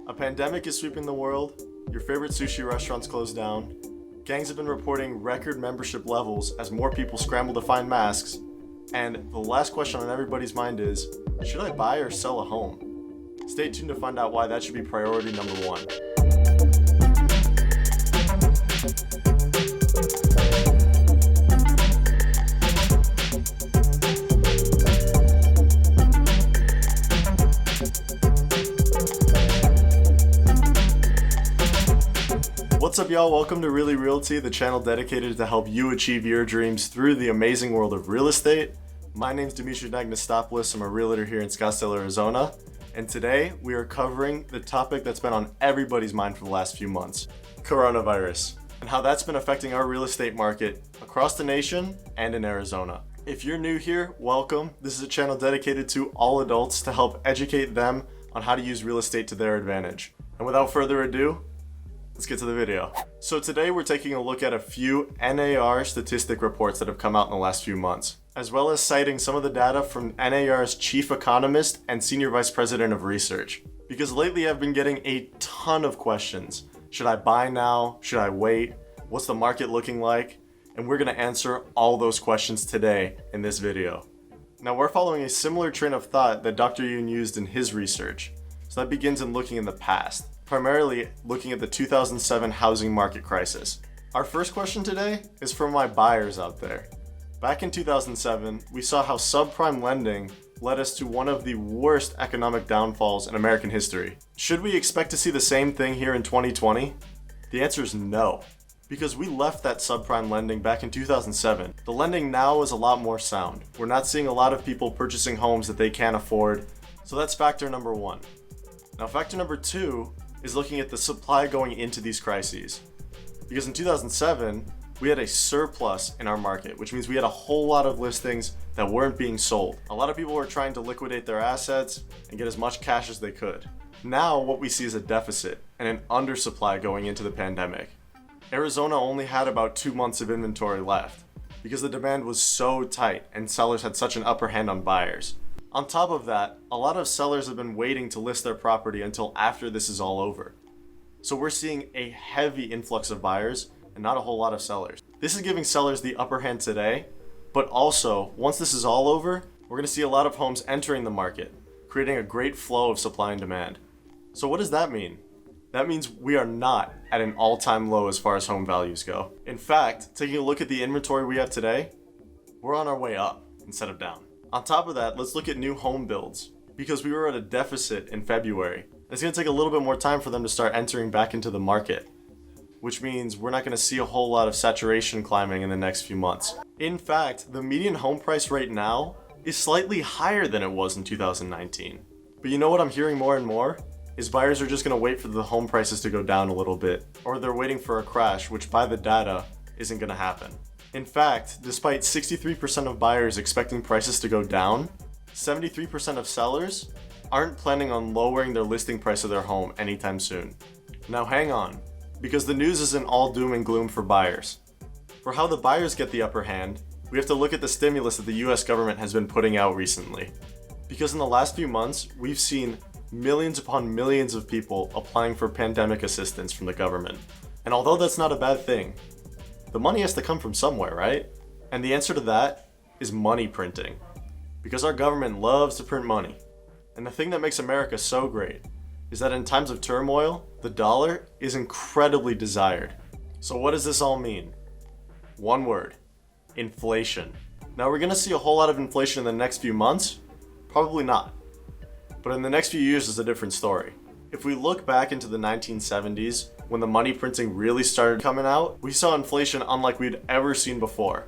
A pandemic is sweeping the world, your favorite sushi restaurants closed down, gangs have been reporting record membership levels as more people scramble to find masks, and the last question on everybody's mind is, should I buy or sell a home? Stay tuned to find out why that should be priority number one. What's up, y'all? Welcome to Really Realty, the channel dedicated to help you achieve your dreams through the amazing world of real estate. My name's Dimitri Anagnostopoulos. I'm a realtor here in Scottsdale, Arizona. And today we are covering the topic that's been on everybody's mind for the last few months, coronavirus, and how that's been affecting our real estate market across the nation and in Arizona. If you're new here, welcome. This is a channel dedicated to all adults to help educate them on how to use real estate to their advantage. And without further ado, let's get to the video. So today we're taking a look at a few NAR statistic reports that have come out in the last few months, as well as citing some of the data from NAR's chief economist and senior vice president of research. Because lately I've been getting a ton of questions. Should I buy now? Should I wait? What's the market looking like? And we're gonna answer all those questions today in this video. Now we're following a similar train of thought that Dr. Yoon used in his research. So that begins in looking in the past, primarily looking at the 2007 housing market crisis. Our first question today is from my buyers out there. Back in 2007, we saw how subprime lending led us to one of the worst economic downfalls in American history. Should we expect to see the same thing here in 2020? The answer is no, because we left that subprime lending back in 2007. The lending now is a lot more sound. We're not seeing a lot of people purchasing homes that they can't afford, so that's factor number one. Now, factor number two is looking at the supply going into these crises. Because in 2007, we had a surplus in our market, which means we had a whole lot of listings that weren't being sold. A lot of people were trying to liquidate their assets and get as much cash as they could. Now, what we see is a deficit and an undersupply going into the pandemic. Arizona only had about 2 months of inventory left because the demand was so tight and sellers had such an upper hand on buyers. On top of that, a lot of sellers have been waiting to list their property until after this is all over. So we're seeing a heavy influx of buyers and not a whole lot of sellers. This is giving sellers the upper hand today, but also, once this is all over, we're gonna see a lot of homes entering the market, creating a great flow of supply and demand. So what does that mean? That means we are not at an all-time low as far as home values go. In fact, taking a look at the inventory we have today, we're on our way up instead of down. On top of that, let's look at new home builds, because we were at a deficit in February. It's going to take a little bit more time for them to start entering back into the market, which means we're not going to see a whole lot of saturation climbing in the next few months. In fact, the median home price right now is slightly higher than it was in 2019. But you know what I'm hearing more and more? Is buyers are just going to wait for the home prices to go down a little bit, or they're waiting for a crash, which by the data isn't going to happen. In fact, despite 63% of buyers expecting prices to go down, 73% of sellers aren't planning on lowering their listing price of their home anytime soon. Now hang on, because the news isn't all doom and gloom for buyers. For how the buyers get the upper hand, we have to look at the stimulus that the US government has been putting out recently. Because in the last few months, we've seen millions upon millions of people applying for pandemic assistance from the government. And although that's not a bad thing, the money has to come from somewhere, right? And the answer to that is money printing. Because our government loves to print money. And the thing that makes America so great is that in times of turmoil, the dollar is incredibly desired. So what does this all mean? One word: inflation. Now, we're gonna see a whole lot of inflation in the next few months? Probably not. But in the next few years is a different story. If we look back into the 1970s, when the money printing really started coming out, we saw inflation unlike we'd ever seen before.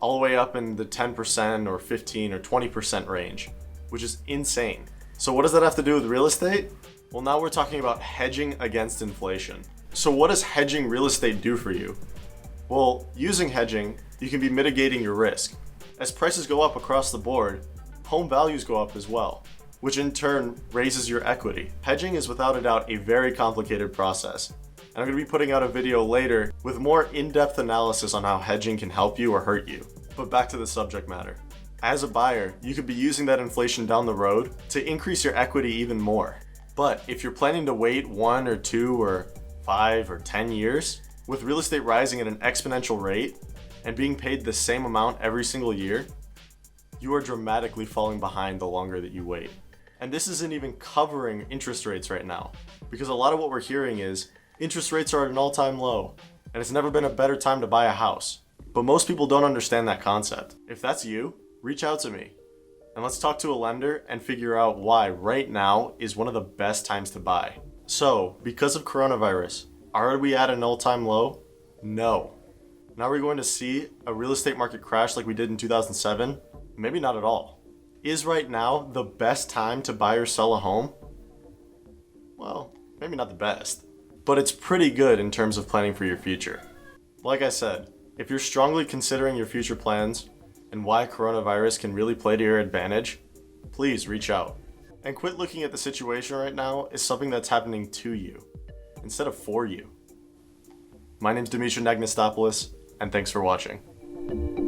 All the way up in the 10% or 15 or 20% range, which is insane. So what does that have to do with real estate? Well, now we're talking about hedging against inflation. So what does hedging real estate do for you? Well, using hedging, you can be mitigating your risk. As prices go up across the board, home values go up as well, which in turn raises your equity. Hedging is without a doubt a very complicated process. And I'm going to be putting out a video later with more in-depth analysis on how hedging can help you or hurt you. But back to the subject matter. As a buyer, you could be using that inflation down the road to increase your equity even more. But if you're planning to wait 1 or 2 or 5 or 10 years, with real estate rising at an exponential rate and being paid the same amount every single year, you are dramatically falling behind the longer that you wait. And this isn't even covering interest rates right now, because a lot of what we're hearing is interest rates are at an all-time low and it's never been a better time to buy a house. But most people don't understand that concept. If that's you, reach out to me and let's talk to a lender and figure out why right now is one of the best times to buy. So, because of coronavirus, are we at an all-time low? No. Now we're going to see a real estate market crash like we did in 2007? Maybe not at all. Is right now the best time to buy or sell a home? Well, maybe not the best, but it's pretty good in terms of planning for your future. Like I said, if you're strongly considering your future plans and why coronavirus can really play to your advantage, please reach out. And quit looking at the situation right now as something that's happening to you, instead of for you. My name's Dimitri Anagnostopoulos, and thanks for watching.